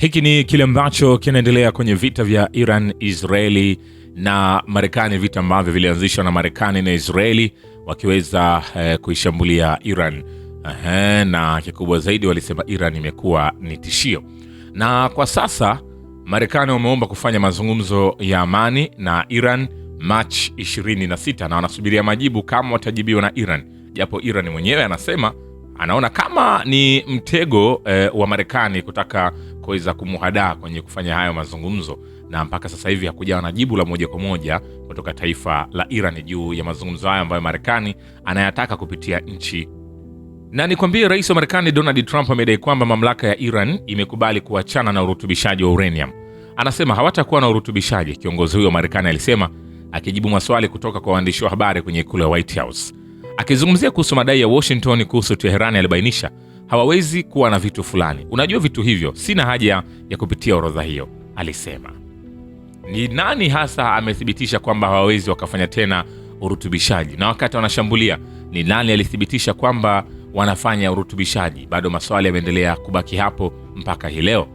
Hiki ni kile ambacho kinaendelea kwenye vita vya Iran, Israeli na Marekani, vita ambavyo vilianzishwa na Marekani na Israeli wakiweza kuishambulia Iran. Na kikubwa zaidi walisema Iran imekuwa ni tishio. Na kwa sasa Marekani wameomba kufanya mazungumzo ya amani na Iran Machi 26 na wanasubiria majibu kama watajibiwa na Iran. Japo Iran mwenyewe anasema anaona kama ni mtego wa Marekani kutaka kuweza kumuhadaa kwenye kufanya hayo mazungumzo, na mpaka sasa hivi hakujawa na jibu la moja kwa moja kutoka taifa la Iran juu ya mazungumzo hayo ambayo Marekani anayataka kupitia nchi. Na nikwambie, rais wa Marekani Donald Trump amedai kwamba mamlaka ya Iran imekubali kuachana na urutubishaji wa uranium. Anasema hawatakuwa na urutubishaji, kiongozi huyo wa Marekani alisema akijibu maswali kutoka kwa waandishi wa habari kwenye ikulu ya White House. Akizungumzia kuhusu madai ya Washington kuhusu Teherani, alibainisha hawawezi kuwa na vitu fulani. Unajua vitu hivyo, sina haja ya kupitia orodha hiyo, alisema. Ni nani hasa amethibitisha kwamba hawawezi wakafanya tena urutubishaji? Na wakati wanashambulia, ni nani alithibitisha kwamba wanafanya urutubishaji? Bado maswali yameendelea kubaki hapo mpaka hii leo.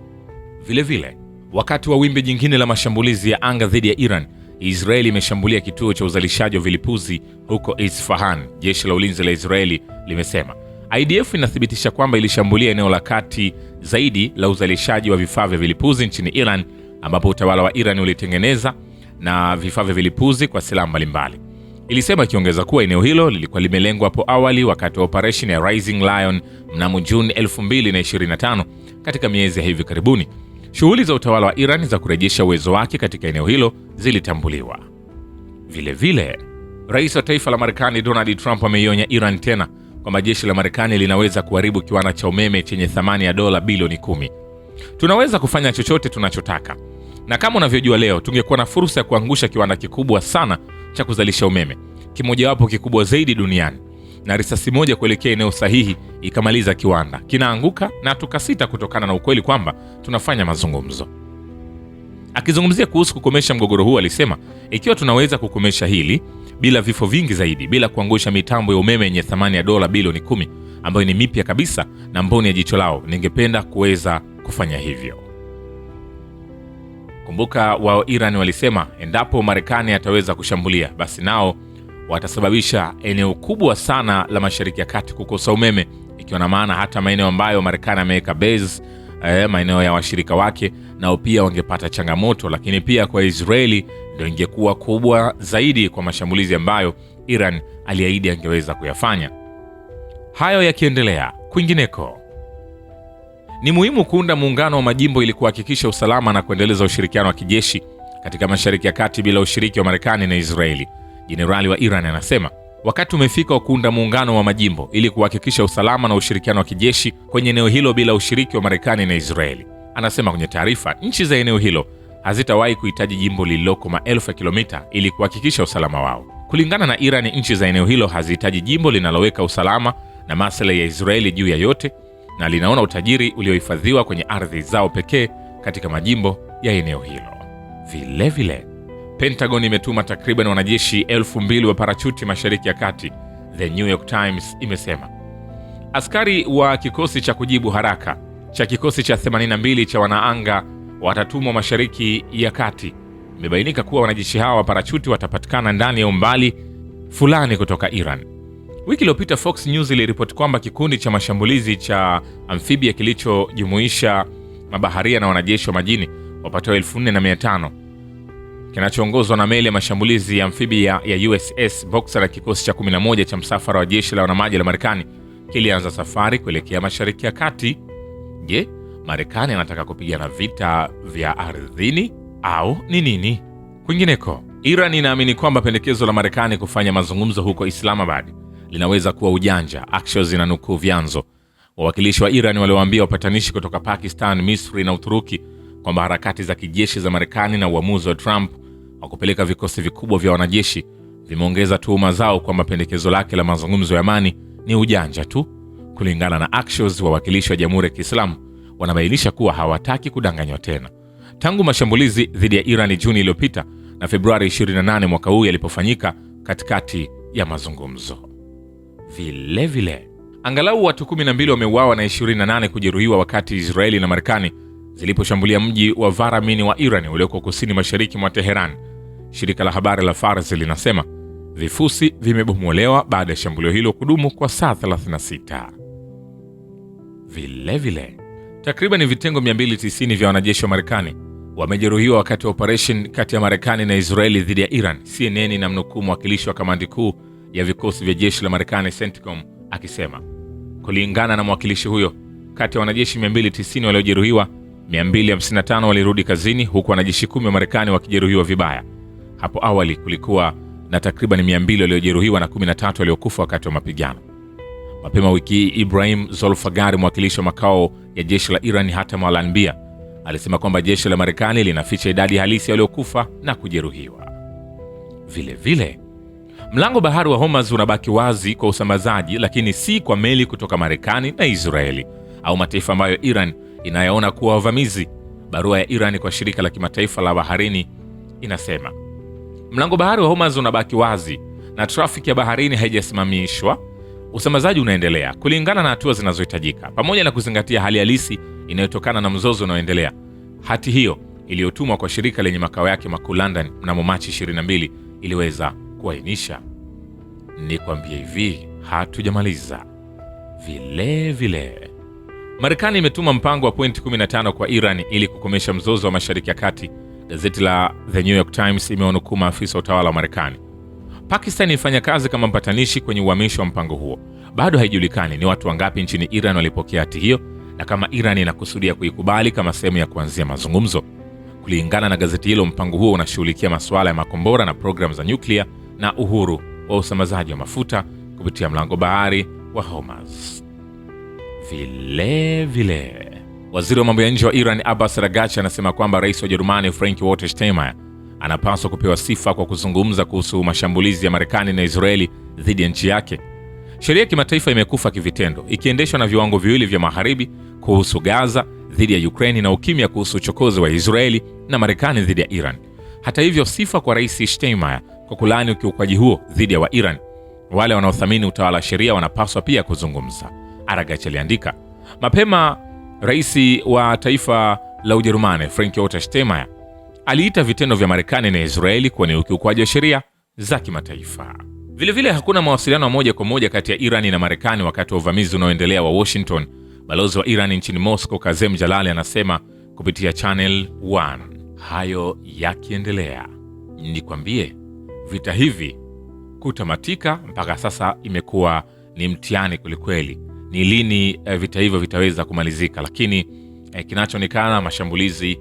Vile vile, wakati wa wimbi jingine la mashambulizi ya anga dhidi ya Iran, Israeli imeshambulia kituo cha uzalishaji wa vilipuzi huko Isfahan. Jeshi la ulinzi la Israeli limesema. IDF inathibitisha kwamba ilishambulia eneo la kati zaidi la uzalishaji wa vifaa vya vilipuzi nchini Iran, ambapo utawala wa Iran ulitengeneza na vifaa vya vilipuzi kwa silaha mbalimbali. Ilisema ikiongeza kuwa eneo hilo lilikuwa limelengwa hapo awali wakati wa operation ya Rising Lion mnamo Juni 2025. Katika miezi ya hivi karibuni, shughuli za utawala wa Iran za kurejesha uwezo wake katika eneo hilo zilitambuliwa. Vile vile, rais wa taifa la Marekani Donald Trump ameionya Iran tena kwamba jeshi la Marekani linaweza kuharibu kiwanda cha umeme chenye thamani ya dola bilioni 10. Tunaweza kufanya chochote tunachotaka, na kama unavyojua leo tungekuwa na fursa ya kuangusha kiwanda kikubwa sana cha kuzalisha umeme, kimojawapo kikubwa zaidi duniani, na risasi moja kuelekea eneo sahihi ikamaliza kiwanda, kinaanguka na tukasita kutokana na ukweli kwamba tunafanya mazungumzo. Akizungumzia kuhusu kukomesha mgogoro huu, alisema ikiwa tunaweza kukomesha hili bila vifo vingi zaidi, bila kuangusha mitambo ya umeme yenye thamani ya dola bilioni 10 ambayo ni mipya kabisa na mboni ya jicho lao, ningependa kuweza kufanya hivyo. Kumbuka, wao Iran walisema endapo Marekani ataweza kushambulia, basi nao watasababisha eneo kubwa sana la Mashariki ya Kati kukosa umeme, ikiwa na maana hata maeneo ambayo Marekani ameweka base, maeneo ya washirika wake, nao pia wangepata changamoto. Lakini pia kwa Israeli ndio ingekuwa kubwa zaidi kwa mashambulizi ambayo Iran aliahidi angeweza kuyafanya. Hayo yakiendelea, kwingineko, ni muhimu kuunda muungano wa majimbo ili kuhakikisha usalama na kuendeleza ushirikiano wa kijeshi katika Mashariki ya Kati bila ushiriki wa Marekani na Israeli. Jenerali wa Iran anasema wakati umefika wa kuunda muungano wa majimbo ili kuhakikisha usalama na ushirikiano wa kijeshi kwenye eneo hilo bila ushiriki wa Marekani na Israeli. Anasema kwenye taarifa, nchi za eneo hilo hazitawahi kuhitaji jimbo lililoko maelfu ya kilomita ili kuhakikisha usalama wao. Kulingana na Iran, nchi za eneo hilo hazihitaji jimbo linaloweka usalama na maslahi ya Israeli juu ya yote, na linaona utajiri uliohifadhiwa kwenye ardhi zao pekee katika majimbo ya eneo hilo. Vile vile, Pentagon imetuma takriban wanajeshi 2,000 wa parachuti Mashariki ya Kati. The New York Times imesema askari wa kikosi cha kujibu haraka cha kikosi cha 82 cha wanaanga watatumwa Mashariki ya Kati. Imebainika kuwa wanajeshi hawa wa parachuti watapatikana ndani ya umbali fulani kutoka Iran. Wiki iliyopita Fox News iliripoti kwamba kikundi cha mashambulizi cha amphibia kilichojumuisha mabaharia na wanajeshi wa majini wapatao 4,500 kinachoongozwa na meli ya mashambulizi ya amphibia ya USS Boxer na kikosi cha 11 cha msafara wa jeshi la wanamaji la Marekani kilianza safari kuelekea Mashariki ya Kati. Je, Marekani anataka kupigana vita vya ardhini au ni nini? Kwingineko, Iran inaamini kwamba pendekezo la Marekani kufanya mazungumzo huko Islamabad linaweza kuwa ujanja. Axios inanukuu vyanzo. Wawakilishi wa Iran waliowaambia wapatanishi kutoka Pakistan, Misri na Uturuki kwamba harakati za kijeshi za Marekani na uamuzi wa Trump wa kupeleka vikosi vikubwa vya wanajeshi vimeongeza tuhuma zao kwamba pendekezo lake la mazungumzo ya amani ni ujanja tu. Kulingana na Axios, wawakilishi wa Jamhuri ya Kiislamu wanabainisha kuwa hawataki kudanganywa tena. Tangu mashambulizi dhidi ya Iran Juni iliyopita na Februari 28 mwaka huu yalipofanyika katikati ya mazungumzo. Vile vile, angalau watu 12 wameuawa na 28 kujeruhiwa wakati Israeli na Marekani ziliposhambulia mji wa Varamini wa Iran ulioko kusini mashariki mwa Teheran. Shirika la habari la Fars linasema vifusi vimebomolewa baada ya shambulio hilo kudumu kwa saa 36. Vilevile, takriban vitengo 290 vya wanajeshi wa Marekani wamejeruhiwa wakati wa operation kati ya Marekani na Israeli dhidi ya Iran. CNN inamnukuu mwakilishi wa kamandi kuu ya vikosi vya jeshi la Marekani CENTCOM akisema, kulingana na mwakilishi huyo, kati ya wanajeshi 290 waliojeruhiwa, 255 walirudi kazini, huku wanajeshi 10 wa Marekani wakijeruhiwa vibaya. Hapo awali kulikuwa na takriban 200 waliojeruhiwa na 13 waliokufa wakati wa mapigano. Mapema wiki hii, Ibrahim Zolfagari, mwakilishi wa makao ya jeshi la Iran Hatam al-Anbiya, alisema kwamba jeshi la Marekani linaficha idadi halisi ya waliokufa na kujeruhiwa. Vilevile, mlango bahari wa Hormuz unabaki wazi kwa usambazaji, lakini si kwa meli kutoka Marekani na Israeli au mataifa ambayo Iran inayaona kuwa wavamizi. Barua ya Iran kwa shirika la kimataifa la baharini inasema, mlango bahari wa Hormuz unabaki wazi na trafiki ya baharini haijasimamishwa. Usambazaji unaendelea kulingana na hatua zinazohitajika, pamoja na kuzingatia hali halisi inayotokana na mzozo unaoendelea. Hati hiyo iliyotumwa kwa shirika lenye makao yake makuu London mnamo Machi 22 iliweza kuainisha. Nikwambie hivi, hatujamaliza. Vilevile, Marekani imetuma mpango wa pointi 15 kwa Iran ili kukomesha mzozo wa Mashariki ya Kati. Gazeti la The New York Times imeonukuu maafisa wa utawala wa Marekani. Pakistan ifanya kazi kama mpatanishi kwenye uhamisho wa mpango huo. Bado haijulikani ni watu wangapi nchini Iran walipokea hati hiyo na kama Iran inakusudia kuikubali kama sehemu ya kuanzia mazungumzo. Kulingana na gazeti hilo, mpango huo unashughulikia masuala ya makombora na programu za nyuklia na uhuru wa usambazaji wa mafuta kupitia mlango bahari wa Hormuz. Vilevile, waziri wa mambo ya nje wa Iran Abbas Araghchi anasema kwamba rais wa Ujerumani Frank-Walter Steinmeier anapaswa kupewa sifa kwa kuzungumza kuhusu mashambulizi ya Marekani na Israeli dhidi ya nchi yake. Sheria ya kimataifa imekufa kivitendo, ikiendeshwa na viwango viwili vya magharibi kuhusu Gaza dhidi ya Ukraine na ukimya kuhusu uchokozi wa Israeli na Marekani dhidi ya Iran. Hata hivyo, sifa kwa rais Steinmeier kwa kulaani ukiukwaji huo dhidi ya wa Iran. Wale wanaothamini utawala wa sheria wanapaswa pia kuzungumza, Araghchi aliandika. Mapema, rais wa taifa la Ujerumani Frank-Walter Steinmeier aliita vitendo vya Marekani na Israeli kuwa ni ukiukwaji wa sheria za kimataifa. Vilevile, hakuna mawasiliano moja kwa moja kati ya Iran na Marekani wakati wa uvamizi unaoendelea wa Washington. Balozi wa Iran nchini Moscow Kazem Jalali anasema kupitia Channel 1. Hayo yakiendelea, nikwambie, vita hivi kutamatika mpaka sasa imekuwa ni mtihani kwelikweli. Ni lini vita hivyo vitaweza kumalizika? Lakini kinachoonekana, mashambulizi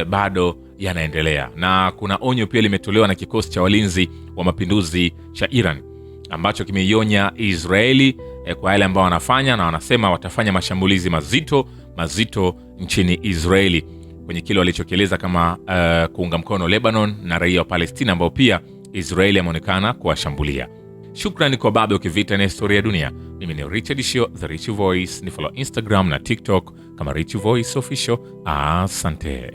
bado yanaendelea, na kuna onyo pia limetolewa na kikosi cha walinzi wa mapinduzi cha Iran ambacho kimeionya Israeli kwa yale ambao wanafanya, na wanasema watafanya mashambulizi mazito nchini Israeli kwenye kile walichokieleza kama kuunga mkono Lebanon na raia wa Palestina ambao pia Israeli ameonekana kuwashambulia. Shukrani kwa Babe Ukivita na Historia ya Dunia. Mimi ni Richard Shio, The Rich Voice. Ni follow Instagram na TikTok kama Rich Voice Official. Asante.